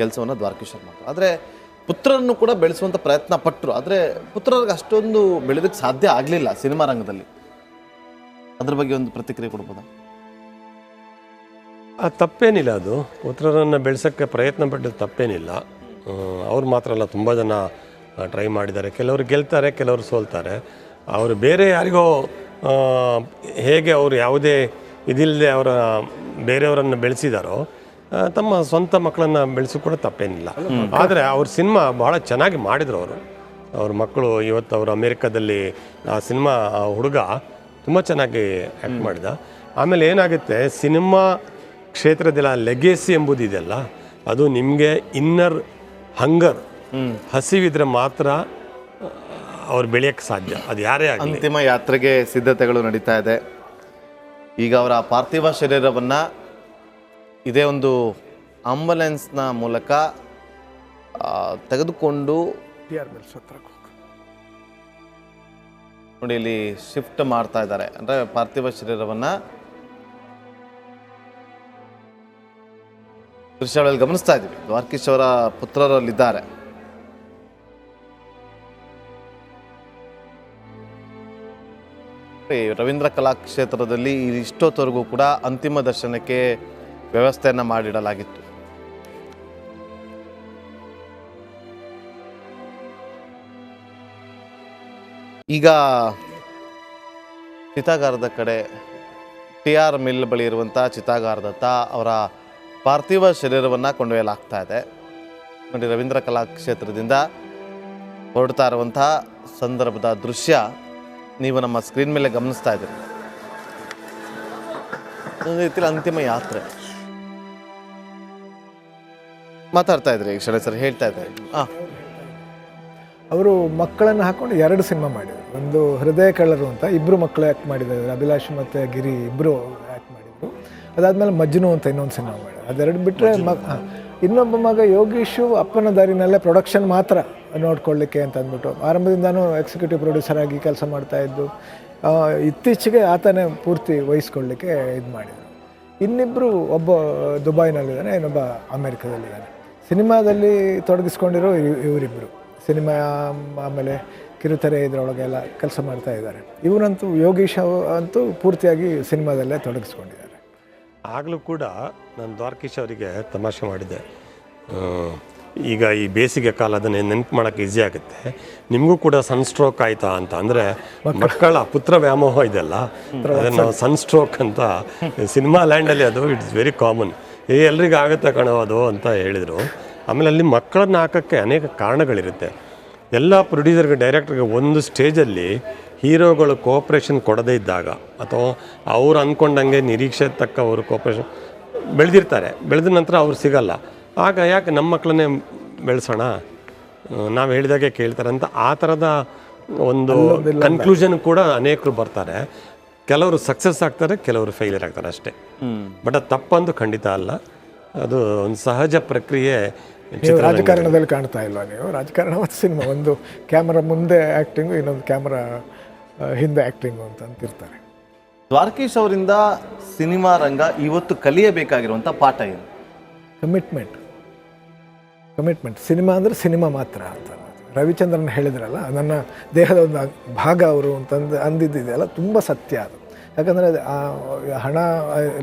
ಕೆಲಸವನ್ನು ದ್ವಾರಕೀಶ್ ಅವ್ರು ಮಾಡ್ತಾರೆ. ಆದರೆ ಪುತ್ರರನ್ನು ಕೂಡ ಬೆಳೆಸುವಂಥ ಪ್ರಯತ್ನ ಪಟ್ಟರು. ಆದರೆ ಪುತ್ರರಿಗೆ ಅಷ್ಟೊಂದು ಬೆಳೆದಕ್ಕೆ ಸಾಧ್ಯ ಆಗಲಿಲ್ಲ ಸಿನಿಮಾ ರಂಗದಲ್ಲಿ. ಅದ್ರ ಬಗ್ಗೆ ಒಂದು ಪ್ರತಿಕ್ರಿಯೆ ಕೊಡ್ಬೋದಾ? ತಪ್ಪೇನಿಲ್ಲ, ಅದು ಪುತ್ರರನ್ನು ಬೆಳೆಸೋಕ್ಕೆ ಪ್ರಯತ್ನ ಪಟ್ಟದ್ದು ತಪ್ಪೇನಿಲ್ಲ. ಅವ್ರು ಮಾತ್ರ ಅಲ್ಲ, ತುಂಬ ಜನ ಟ್ರೈ ಮಾಡಿದ್ದಾರೆ. ಕೆಲವರು ಗೆಲ್ತಾರೆ, ಕೆಲವರು ಸೋಲ್ತಾರೆ. ಅವರು ಬೇರೆ ಯಾರಿಗೋ ಹೇಗೆ ಅವರು ಯಾವುದೇ ಇದಿಲ್ಲದೆ ಅವರ ಬೇರೆಯವರನ್ನು ಬೆಳೆಸಿದಾರೋ ತಮ್ಮ ಸ್ವಂತ ಮಕ್ಕಳನ್ನು ಬೆಳೆಸೋ ಕೂಡ ತಪ್ಪೇನಿಲ್ಲ. ಆದರೆ ಅವ್ರ ಸಿನಿಮಾ ಭಾಳ ಚೆನ್ನಾಗಿ ಮಾಡಿದರು. ಅವ್ರ ಮಕ್ಕಳು ಇವತ್ತು ಅವರು ಅಮೇರಿಕಾದಲ್ಲಿ ಆ ಸಿನಿಮಾ ಹುಡುಗ ತುಂಬ ಚೆನ್ನಾಗಿ ಆ್ಯಕ್ಟ್ ಮಾಡಿದ. ಆಮೇಲೆ ಏನಾಗುತ್ತೆ, ಸಿನಿಮಾ ಕ್ಷೇತ್ರದಲ್ಲಿ ಲೆಗೇಸಿ ಎಂಬುದಿದೆಯಲ್ಲ, ಅದು ನಿಮಗೆ ಇನ್ನರ್ ಹಂಗರ್, ಹಸಿವಿದ್ರೆ ಮಾತ್ರ ಅವ್ರು ಬೆಳೆಯೋಕ್ಕೆ ಸಾಧ್ಯ. ಅದು ಯಾರೇ ಆಗಲಿ. ಅಂತಿಮ ಯಾತ್ರೆಗೆ ಸಿದ್ಧತೆಗಳು ನಡೀತಾ ಇದೆ. ಈಗ ಅವರ ಪಾರ್ಥಿವ ಶರೀರವನ್ನು ಇದೇ ಒಂದು ಆಂಬುಲೆನ್ಸ್ನ ಮೂಲಕ ತೆಗೆದುಕೊಂಡು ನೋಡಿ ಇಲ್ಲಿ ಶಿಫ್ಟ್ ಮಾಡ್ತಾ ಇದ್ದಾರೆ. ಅಂದರೆ ಪಾರ್ಥಿವ ಶರೀರವನ್ನು ದೃಶ್ಯಗಳಲ್ಲಿ ಗಮನಿಸ್ತಾ ಇದ್ದೀವಿ. ದ್ವಾರಕೀಶ್ ಅವರ ಪುತ್ರರಲ್ಲಿದ್ದಾರೆ. ರವೀಂದ್ರ ಕಲಾಕ್ಷೇತ್ರದಲ್ಲಿ ಇಷ್ಟೊತ್ತವರೆಗೂ ಕೂಡ ಅಂತಿಮ ದರ್ಶನಕ್ಕೆ ವ್ಯವಸ್ಥೆಯನ್ನು ಮಾಡಿಡಲಾಗಿತ್ತು. ಈಗ ಚಿತಾಗಾರದ ಕಡೆ TR ಮಿಲ್ ಬಳಿ ಇರುವಂಥ ಚಿತಾಗಾರದತ್ತ ಅವರ ಪಾರ್ಥಿವ ಶರೀರವನ್ನು ಕೊಂಡೊಯ್ಯಲಾಗ್ತಾ ಇದೆ. ನೋಡಿ, ರವೀಂದ್ರ ಕಲಾಕ್ಷೇತ್ರದಿಂದ ಹೊರಡ್ತಾ ಇರುವಂಥ ಸಂದರ್ಭದ ದೃಶ್ಯ ನೀವು ನಮ್ಮ ಸ್ಕ್ರೀನ್ ಮೇಲೆ ಗಮನಿಸ್ತಾ ಇದ್ದೀರಿ. ಒಂದು ರೀತಿಯಲ್ಲಿ ಅಂತಿಮ ಯಾತ್ರೆ. ಮಾತಾಡ್ತಾ ಇದ್ರಿ ಈಗ ಶರತ್ ಸರ್, ಹೇಳ್ತಾ ಇದ್ದಾರೆ. ಅವರು ಮಕ್ಕಳನ್ನು ಹಾಕೊಂಡು 2 ಸಿನಿಮಾ ಮಾಡಿದರು. ಒಂದು ಹೃದಯ ಕಳ್ಳರು ಅಂತ ಇಬ್ಬರು ಮಕ್ಕಳು ಆ್ಯಕ್ಟ್ ಮಾಡಿದ್ದಾರೆ, ಅಭಿಲಾಷ್ ಮತ್ತು ಗಿರಿ ಇಬ್ಬರು ಆ್ಯಕ್ಟ್ ಮಾಡಿದರು. ಅದಾದಮೇಲೆ ಮಜ್ನು ಅಂತ ಇನ್ನೊಂದು ಸಿನಿಮಾ ಮಾಡಿದ್ರು. ಅದೆರಡು ಬಿಟ್ಟರೆ ಇನ್ನೊಬ್ಬ ಮಗ ಯೋಗೀಶು ಅಪ್ಪನ ದಾರಿನಲ್ಲೇ ಪ್ರೊಡಕ್ಷನ್ ಮಾತ್ರ ನೋಡ್ಕೊಳ್ಳಿಕ್ಕೆ ಅಂತ ಅಂದ್ಬಿಟ್ಟು ಆರಂಭದಿಂದನೂ ಎಕ್ಸಿಕ್ಯೂಟಿವ್ ಪ್ರೊಡ್ಯೂಸರ್ ಆಗಿ ಕೆಲಸ ಮಾಡ್ತಾಯಿದ್ದು. ಇತ್ತೀಚೆಗೆ ಆತನೇ ಪೂರ್ತಿ ವಹಿಸ್ಕೊಳ್ಳಿಕ್ಕೆ ಇದು ಮಾಡಿದರು. ಇನ್ನಿಬ್ಬರು, ಒಬ್ಬ ದುಬೈನಲ್ಲಿದ್ದಾನೆ, ಇನ್ನೊಬ್ಬ ಅಮೇರಿಕಾದಲ್ಲಿದ್ದಾನೆ. ಸಿನಿಮಾದಲ್ಲಿ ತೊಡಗಿಸ್ಕೊಂಡಿರೋ ಇವರಿಬ್ಬರು ಸಿನಿಮಾ, ಆಮೇಲೆ ಕಿರುತೆರೆ ಇದರೊಳಗೆಲ್ಲ ಕೆಲಸ ಮಾಡ್ತಾ ಇದ್ದಾರೆ. ಇವರಂತೂ ಯೋಗೀಶ್ ಅಂತೂ ಪೂರ್ತಿಯಾಗಿ ಸಿನಿಮಾದಲ್ಲೇ ತೊಡಗಿಸ್ಕೊಂಡಿದ್ದಾರೆ. ಆಗಲೂ ಕೂಡ ನಾನು ದ್ವಾರಕೀಶ್ ಅವರಿಗೆ ತಮಾಷೆ ಮಾಡಿದ್ದೆ, ಈಗ ಈ ಬೇಸಿಗೆ ಕಾಲ ಅದನ್ನೇ ನೆನಪು ಮಾಡೋಕ್ಕೆ ಈಸಿ ಆಗುತ್ತೆ. ನಿಮಗೂ ಕೂಡ ಸನ್ಸ್ಟ್ರೋಕ್ ಆಯಿತಾ ಅಂತ. ಅಂದರೆ ಮಕ್ಕಳ ಪುತ್ರ ವ್ಯಾಮೋಹ ಇದೆಲ್ಲ, ಅದನ್ನು ಸನ್ಸ್ಟ್ರೋಕ್ ಅಂತ ಸಿನಿಮಾ ಲ್ಯಾಂಡಲ್ಲಿ ಅದು ಇಟ್ಸ್ ವೆರಿ ಕಾಮನ್. ಎಲ್ರಿಗೂ ಆಗುತ್ತೆ ಕಣೋ ಅದು ಅಂತ ಹೇಳಿದರು. ಆಮೇಲೆ ಅಲ್ಲಿ ಮಕ್ಕಳನ್ನ ಹಾಕೋಕ್ಕೆ ಅನೇಕ ಕಾರಣಗಳಿರುತ್ತೆ. ಎಲ್ಲ ಪ್ರೊಡ್ಯೂಸರ್ಗೆ, ಡೈರೆಕ್ಟರ್ಗೆ ಒಂದು ಸ್ಟೇಜಲ್ಲಿ ಹೀರೋಗಳು ಕೋಆಪ್ರೇಷನ್ ಕೊಡದೇ ಇದ್ದಾಗ, ಅಥವಾ ಅವ್ರು ಅಂದ್ಕೊಂಡಂಗೆ ನಿರೀಕ್ಷೆ ತಕ್ಕ ಅವರು ಕೋಆಪ್ರೇಷನ್ ಬೆಳೆದಿರ್ತಾರೆ, ಬೆಳೆದ ನಂತರ ಅವ್ರು ಸಿಗಲ್ಲ. ಆಗ ಯಾಕೆ ನಮ್ಮ ಮಕ್ಕಳನ್ನೇ ಬೆಳೆಸೋಣ, ನಾವು ಹೇಳಿದಾಗೆ ಕೇಳ್ತಾರೆ ಅಂತ ಆ ಥರದ ಒಂದು ಕನ್ಕ್ಲೂಷನ್ ಕೂಡ ಅನೇಕರು ಬರ್ತಾರೆ. ಕೆಲವರು ಸಕ್ಸಸ್ ಆಗ್ತಾರೆ, ಕೆಲವರು ಫೇಲಿಯರ್ ಆಗ್ತಾರೆ ಅಷ್ಟೇ. ಬಟ್ ಅದು ತಪ್ಪಂದು ಖಂಡಿತ ಅಲ್ಲ, ಅದು ಒಂದು ಸಹಜ ಪ್ರಕ್ರಿಯೆ. ರಾಜಕಾರಣದಲ್ಲಿ ಕಾಣ್ತಾ ಇಲ್ವಾ ನೀವು? ರಾಜಕಾರಣ ಮತ್ತು ಸಿನಿಮಾ, ಒಂದು ಕ್ಯಾಮ್ರಾ ಮುಂದೆ ಆ್ಯಕ್ಟಿಂಗು, ಇನ್ನೊಂದು ಕ್ಯಾಮ್ರಾ ಹಿಂದೆ ಆ್ಯಕ್ಟಿಂಗು ಅಂತ ಅಂತಿರ್ತಾರೆ. ದ್ವಾರಕೀಶ್ ಅವರಿಂದ ಸಿನಿಮಾ ರಂಗ ಇವತ್ತು ಕಲಿಯಬೇಕಾಗಿರುವಂಥ ಪಾಠ ಏನು? ಕಮಿಟ್ಮೆಂಟ್. ಸಿನಿಮಾ ಅಂದರೆ ಸಿನಿಮಾ ಮಾತ್ರ ಅಂತ ರವಿಚಂದ್ರನ್ ಹೇಳಿದ್ರಲ್ಲ, ನನ್ನ ದೇಹದ ಒಂದು ಭಾಗ ಅವರು ಅಂತಂದು ಅಂದಿದ್ದಿದೆಯಲ್ಲ, ತುಂಬ ಸತ್ಯ ಅದು. ಯಾಕಂದರೆ ಹಣ,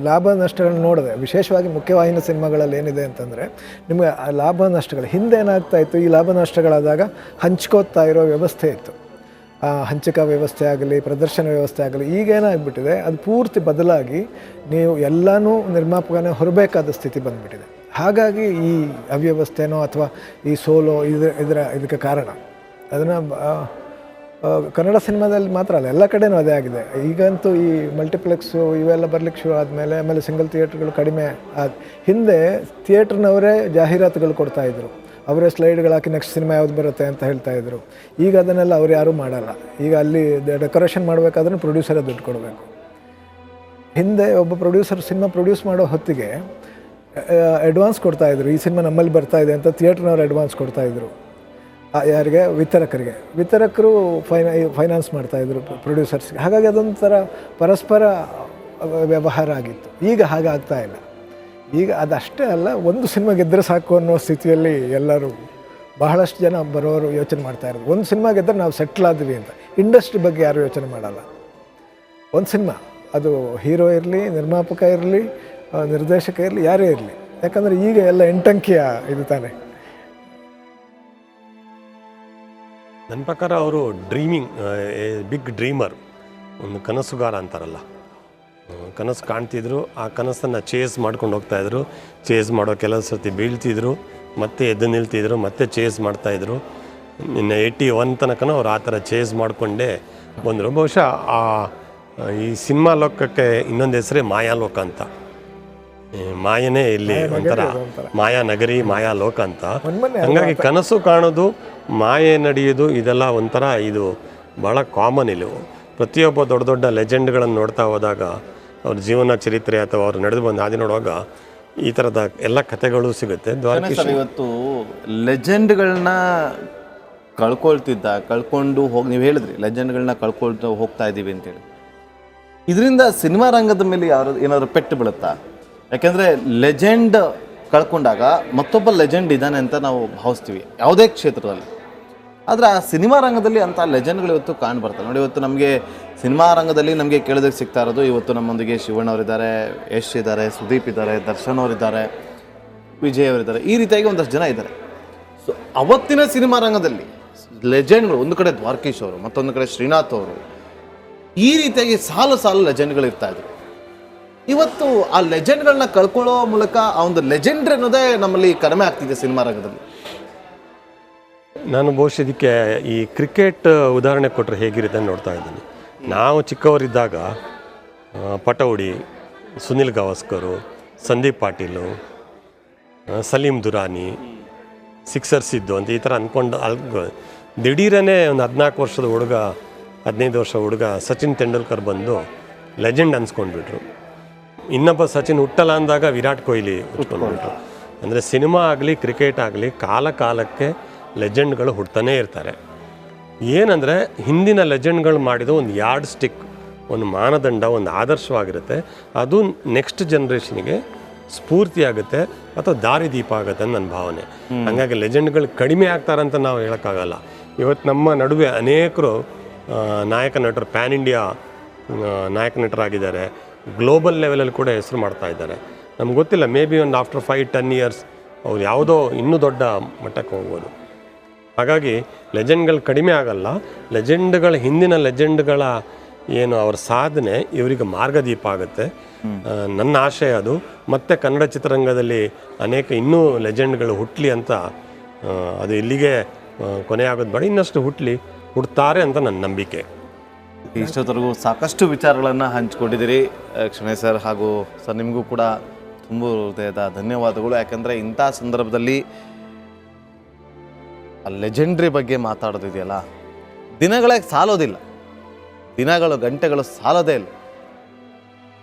ಲಾಭ ನಷ್ಟಗಳನ್ನ ನೋಡಿದೆ, ವಿಶೇಷವಾಗಿ ಮುಖ್ಯವಾಹಿನಿ ಸಿನಿಮಾಗಳಲ್ಲಿ ಏನಿದೆ ಅಂತಂದರೆ ನಿಮಗೆ ಆ ಲಾಭ ನಷ್ಟಗಳು ಹಿಂದೆ ಏನಾಗ್ತಾ ಇತ್ತು, ಈ ಲಾಭ ನಷ್ಟಗಳಾದಾಗ ಹಂಚ್ಕೋತಾ ಇರೋ ವ್ಯವಸ್ಥೆ ಇತ್ತು. ಹಂಚಿಕಾ ವ್ಯವಸ್ಥೆ ಆಗಲಿ, ಪ್ರದರ್ಶನ ವ್ಯವಸ್ಥೆ ಆಗಲಿ. ಈಗ ಏನಾಗ್ಬಿಟ್ಟಿದೆ, ಅದು ಪೂರ್ತಿ ಬದಲಾಗಿ ನೀವು ಎಲ್ಲನೂ ನಿರ್ಮಾಪಕನೇ ಹೊರಬೇಕಾದ ಸ್ಥಿತಿ ಬಂದುಬಿಟ್ಟಿದೆ. ಹಾಗಾಗಿ ಈ ಅವ್ಯವಸ್ಥೆನೋ ಅಥವಾ ಈ ಸೋಲೋ ಇದಕ್ಕೆ ಕಾರಣ. ಅದನ್ನು ಕನ್ನಡ ಸಿನಿಮಾದಲ್ಲಿ ಮಾತ್ರ ಅಲ್ಲ, ಎಲ್ಲ ಕಡೆನೂ ಅದೇ ಆಗಿದೆ. ಈಗಂತೂ ಈ ಮಲ್ಟಿಪ್ಲೆಕ್ಸು ಇವೆಲ್ಲ ಬರಲಿಕ್ಕೆ ಶುರು ಆಮೇಲೆ ಸಿಂಗಲ್ ಥಿಯೇಟ್ರ್ಗಳು ಕಡಿಮೆ ಹಿಂದೆ ಥಿಯೇಟ್ರ್ನವರೇ ಜಾಹೀರಾತುಗಳು ಕೊಡ್ತಾಯಿದ್ರು, ಅವರೇ ಸ್ಲೈಡ್ಗಳು ಹಾಕಿ ನೆಕ್ಸ್ಟ್ ಸಿನಿಮಾ ಯಾವ್ದು ಬರುತ್ತೆ ಅಂತ ಹೇಳ್ತಾಯಿದ್ರು. ಈಗ ಅದನ್ನೆಲ್ಲ ಅವ್ರು ಯಾರೂ ಮಾಡಲ್ಲ. ಈಗ ಅಲ್ಲಿ ಡೆಕೋರೇಷನ್ ಮಾಡಬೇಕಾದ್ರೂ ಪ್ರೊಡ್ಯೂಸರೇ ದುಡ್ಡು ಕೊಡಬೇಕು. ಹಿಂದೆ ಒಬ್ಬ ಪ್ರೊಡ್ಯೂಸರ್ ಸಿನಿಮಾ ಪ್ರೊಡ್ಯೂಸ್ ಮಾಡೋ ಹೊತ್ತಿಗೆ ಅಡ್ವಾನ್ಸ್ ಕೊಡ್ತಾಯಿದ್ರು, ಈ ಸಿನಿಮಾ ನಮ್ಮಲ್ಲಿ ಬರ್ತಾಯಿದೆ ಅಂತ ಥಿಯೇಟ್ರ್ನವ್ರು ಅಡ್ವಾನ್ಸ್ ಕೊಡ್ತಾಯಿದ್ರು. ಯಾರಿಗೆ? ವಿತರಕರು ಫೈನಾನ್ಸ್ ಮಾಡ್ತಾಯಿದ್ರು ಪ್ರೊಡ್ಯೂಸರ್ಸ್ಗೆ. ಹಾಗಾಗಿ ಅದೊಂಥರ ಪರಸ್ಪರ ವ್ಯವಹಾರ ಆಗಿತ್ತು. ಈಗ ಹಾಗೆ ಆಗ್ತಾ ಇಲ್ಲ. ಈಗ ಅದಷ್ಟೇ ಅಲ್ಲ, ಒಂದು ಸಿನಿಮಾ ಗೆದ್ದರೆ ಸಾಕು ಅನ್ನೋ ಸ್ಥಿತಿಯಲ್ಲಿ ಎಲ್ಲರೂ ಬಹಳಷ್ಟು ಜನ ಬರೋರು ಯೋಚನೆ ಮಾಡ್ತಾ ಇರೋದು. ಒಂದು ಸಿನಿಮಾ ಗೆದ್ದರೆ ನಾವು ಸೆಟ್ಲ್ ಆದ್ವಿ ಅಂತ. ಇಂಡಸ್ಟ್ರಿ ಬಗ್ಗೆ ಯಾರೂ ಯೋಚನೆ ಮಾಡಲ್ಲ. ಒಂದು ಸಿನಿಮಾ, ಅದು ಹೀರೋ ಇರಲಿ, ನಿರ್ಮಾಪಕ ಇರಲಿ, ನಿರ್ದೇಶಕ ಇರಲಿ, ಯಾರೇ ಇರಲಿ. ಯಾಕಂದರೆ ಈಗ ಎಲ್ಲ ಎಂಟಂಕಿಯ ಇದು ತಾನೆ. ನನ್ನ ಪ್ರಕಾರ ಅವರು ಬಿಗ್ ಡ್ರೀಮರ್, ಒಂದು ಕನಸುಗಾರ ಅಂತಾರಲ್ಲ, ಕನಸು ಕಾಣ್ತಿದ್ರು, ಆ ಕನಸನ್ನು ಚೇಸ್ ಮಾಡ್ಕೊಂಡು ಹೋಗ್ತಾಯಿದ್ರು. ಚೇಸ್ ಮಾಡೋ ಕೆಲವು ಸರ್ತಿ ಬೀಳ್ತಿದ್ರು, ಮತ್ತೆ ಎದ್ದು ನಿಲ್ತಿದ್ರು, ಮತ್ತೆ ಚೇಸ್ ಮಾಡ್ತಾಯಿದ್ರು. ಇನ್ನು 81 ತನಕನೂ ಅವ್ರು ಆ ಥರ ಚೇಸ್ ಮಾಡಿಕೊಂಡೇ ಬಂದರು. ಬಹುಶಃ ಈ ಸಿನಿಮಾ ಲೋಕಕ್ಕೆ ಇನ್ನೊಂದು ಹೆಸರೇ ಮಾಯಾಲೋಕ ಅಂತ. ಮಾಯನೇ ಇಲ್ಲಿ ಒಂಥರ ಮಾಯಾ ನಗರಿ, ಮಾಯಾ ಲೋಕ ಅಂತ. ಹಾಗಾಗಿ ಕನಸು ಕಾಣೋದು, ಮಾಯೆ ನಡೆಯೋದು, ಇದೆಲ್ಲ ಒಂಥರ ಇದು ಭಾಳ ಕಾಮನ್ ಇಲ್ಲಿ. ಪ್ರತಿಯೊಬ್ಬ ದೊಡ್ಡ ದೊಡ್ಡ ಲೆಜೆಂಡ್ಗಳನ್ನು ನೋಡ್ತಾ ಹೋದಾಗ, ಅವ್ರ ಜೀವನ ಚರಿತ್ರೆ ಅಥವಾ ಅವ್ರು ನಡೆದು ಬಂದು ಹಾದಿ ನೋಡುವಾಗ ಈ ಥರದ ಎಲ್ಲ ಕಥೆಗಳು ಸಿಗುತ್ತೆ. ಇವತ್ತು ಲೆಜೆಂಡ್ಗಳನ್ನ ಕಳ್ಕೊಂಡು ಹೋಗಿ, ನೀವು ಹೇಳಿದ್ರಿ ಲೆಜೆಂಡ್ಗಳನ್ನ ಕಳ್ಕೊಳ್ತಾ ಹೋಗ್ತಾ ಇದ್ದೀವಿ ಅಂತೇಳಿ. ಇದರಿಂದ ಸಿನಿಮಾ ರಂಗದ ಮೇಲೆ ಏನಾದ್ರು ಪೆಟ್ಟು ಬೀಳುತ್ತಾ? ಯಾಕೆಂದರೆ ಲೆಜೆಂಡ್ ಕಳ್ಕೊಂಡಾಗ ಮತ್ತೊಬ್ಬ ಲೆಜೆಂಡ್ ಇದ್ದಾನೆ ಅಂತ ನಾವು ಭಾವಿಸ್ತೀವಿ ಯಾವುದೇ ಕ್ಷೇತ್ರದಲ್ಲಿ. ಆದರೆ ಆ ಸಿನಿಮಾ ರಂಗದಲ್ಲಿ ಅಂಥ ಲೆಜೆಂಡ್ಗಳು ಇವತ್ತು ಕಾಣ್ ಬರ್ತಾರೆ ನೋಡಿ. ಇವತ್ತು ನಮಗೆ ಸಿನಿಮಾ ರಂಗದಲ್ಲಿ ನಮಗೆ ಕೇಳೋದಕ್ಕೆ ಸಿಗ್ತಾ ಇರೋದು, ಇವತ್ತು ನಮ್ಮೊಂದಿಗೆ ಶಿವಣ್ಣ ಅವರಿದ್ದಾರೆ, ಯಶ್ ಇದ್ದಾರೆ, ಸುದೀಪ್ ಇದ್ದಾರೆ, ದರ್ಶನ್ ಅವರಿದ್ದಾರೆ, ವಿಜಯ್ ಅವರಿದ್ದಾರೆ, ಈ ರೀತಿಯಾಗಿ ಒಂದಷ್ಟು ಜನ ಇದ್ದಾರೆ. ಸೊ ಅವತ್ತಿನ ಸಿನಿಮಾ ರಂಗದಲ್ಲಿ ಲೆಜೆಂಡ್ಗಳು, ಒಂದು ಕಡೆ ದ್ವಾರಕೀಶ್ ಅವರು, ಮತ್ತೊಂದು ಕಡೆ ಶ್ರೀನಾಥ್ ಅವರು, ಈ ರೀತಿಯಾಗಿ ಸಾಲು ಲೆಜೆಂಡ್ಗಳು ಇರ್ತಾಯಿದ್ರು. ಇವತ್ತು ಆ ಲೆಜೆಂಡ್ಗಳನ್ನ ಕಳ್ಕೊಳ್ಳೋ ಮೂಲಕ ಆ ಒಂದು ಲೆಜೆಂಡ್ರಿ ಅನ್ನೋದೇ ನಮ್ಮಲ್ಲಿ ಕಡಿಮೆ ಆಗ್ತಿದೆ ಸಿನಿಮಾ ರಂಗದಲ್ಲಿ. ನಾನು ಬಹುಶಃ ಇದಕ್ಕೆ ಈ ಕ್ರಿಕೆಟ್ ಉದಾಹರಣೆ ಕೊಟ್ಟರೆ ಹೇಗಿರುತ್ತೆ ಅಂತ ನೋಡ್ತಾ ಇದ್ದೀನಿ. ನಾವು ಚಿಕ್ಕವರಿದ್ದಾಗ ಪಟೌಡಿ, ಸುನಿಲ್ ಗವಾಸ್ಕರು, ಸಂದೀಪ್ ಪಾಟೀಲು, ಸಲೀಂ ದುರಾನಿ, ಸಿಕ್ಸರ್ ಸಿದ್ದು ಅಂತ ಈ ಥರ ಅಂದ್ಕೊಂಡು ದಿಢೀರನೇ ಒಂದು 14 ವರ್ಷದ ಹುಡುಗ, 15 ವರ್ಷ ಹುಡುಗ ಸಚಿನ್ ತೆಂಡೂಲ್ಕರ್ ಬಂದು ಲೆಜೆಂಡ್ ಅನ್ಸ್ಕೊಂಡ್ಬಿಟ್ರು. ಇನ್ನೊಬ್ಬ ಸಚಿನ್ ಹುಟ್ಟಲ್ಲ ಅಂದಾಗ ವಿರಾಟ್ ಕೊಹ್ಲಿ ಹುಟ್ಕೊಂಡ್ಬಿಟ್ರು. ಅಂದರೆ ಸಿನಿಮಾ ಆಗಲಿ ಕ್ರಿಕೆಟ್ ಆಗಲಿ ಕಾಲಕ್ಕೆ ಲೆಜೆಂಡ್ಗಳು ಹುಡ್ತಾನೇ ಇರ್ತಾರೆ. ಏನಂದರೆ ಹಿಂದಿನ ಲೆಜೆಂಡ್ಗಳು ಮಾಡಿದ ಒಂದು ಯಾರ್ಡ್ ಸ್ಟಿಕ್, ಒಂದು ಮಾನದಂಡ, ಒಂದು ಆದರ್ಶವಾಗಿರುತ್ತೆ. ಅದು ನೆಕ್ಸ್ಟ್ ಜನ್ರೇಷನ್ಗೆ ಸ್ಫೂರ್ತಿಯಾಗುತ್ತೆ ಅಥವಾ ದಾರಿದೀಪ ಆಗುತ್ತೆ ಅಂತ ನನ್ನ ಭಾವನೆ. ಹಾಗಾಗಿ ಲೆಜೆಂಡ್ಗಳು ಕಡಿಮೆ ಆಗ್ತಾರಂತ ನಾವು ಹೇಳೋಕ್ಕಾಗಲ್ಲ. ಇವತ್ತು ನಮ್ಮ ನಡುವೆ ಅನೇಕರು ನಾಯಕ ನಟರು, ಪ್ಯಾನ್ ಇಂಡಿಯಾ ನಾಯಕ ನಟರಾಗಿದ್ದಾರೆ, ಗ್ಲೋಬಲ್ ಲೆವೆಲಲ್ಲಿ ಕೂಡ ಹೆಸರು ಮಾಡ್ತಾ ಇದ್ದಾರೆ. ನಮ್ಗೆ ಗೊತ್ತಿಲ್ಲ, ಮೇ ಬಿ ಒಂದು ಆಫ್ಟರ್ 5-10 ಇಯರ್ಸ್ ಅವ್ರು ಯಾವುದೋ ಇನ್ನೂ ದೊಡ್ಡ ಮಟ್ಟಕ್ಕೆ ಹೋಗ್ಬೋದು. ಹಾಗಾಗಿ ಲೆಜೆಂಡ್ಗಳು ಕಡಿಮೆ ಆಗಲ್ಲ. ಹಿಂದಿನ ಲೆಜೆಂಡ್ಗಳ ಏನು ಅವ್ರ ಸಾಧನೆ ಇವರಿಗೆ ಮಾರ್ಗದೀಪ ಆಗುತ್ತೆ. ನನ್ನ ಆಶಯ ಅದು. ಮತ್ತು ಕನ್ನಡ ಚಿತ್ರರಂಗದಲ್ಲಿ ಅನೇಕ ಇನ್ನೂ ಲೆಜೆಂಡ್ಗಳು ಹುಟ್ಟಲಿ ಅಂತ, ಅದು ಇಲ್ಲಿಗೆ ಕೊನೆಯಾಗೋದು ಬೇಡ, ಇನ್ನಷ್ಟು ಹುಡ್ತಾರೆ ಅಂತ ನನ್ನ ನಂಬಿಕೆ. ಇಷ್ಟೊತ್ತರೆಗೂ ಸಾಕಷ್ಟು ವಿಚಾರಗಳನ್ನು ಹಂಚಿಕೊಂಡಿದ್ದೀರಿ ಕ್ಷಣೇಶ್ ಸರ್. ಹಾಗೂ ಸರ್, ನಿಮಗೂ ಕೂಡ ತುಂಬ ಹೃದಯದ ಧನ್ಯವಾದಗಳು. ಯಾಕಂದರೆ ಇಂಥ ಸಂದರ್ಭದಲ್ಲಿ ಆ ಲೆಜೆಂಡ್ರಿ ಬಗ್ಗೆ ಮಾತಾಡೋದಿದೆಯಲ್ಲ, ದಿನಗಳೇ ಸಾಲೋದಿಲ್ಲ, ಗಂಟೆಗಳು ಸಾಲೋದೇ ಇಲ್ಲ.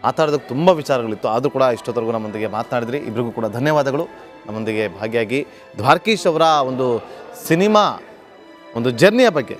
ಮಾತಾಡೋದಕ್ಕೆ ತುಂಬ ವಿಚಾರಗಳಿತ್ತು, ಆದರೂ ಕೂಡ ಇಷ್ಟೊತ್ತರೆಗೂ ನಮ್ಮೊಂದಿಗೆ ಮಾತನಾಡಿದ್ರಿ. ಇಬ್ಬರಿಗೂ ಕೂಡ ಧನ್ಯವಾದಗಳು ನಮ್ಮೊಂದಿಗೆ ಭಾಗಿಯಾಗಿ. ದ್ವಾರಕೀಶ್ ಅವರ ಒಂದು ಸಿನಿಮಾ ಒಂದು ಜರ್ನಿಯ ಬಗ್ಗೆ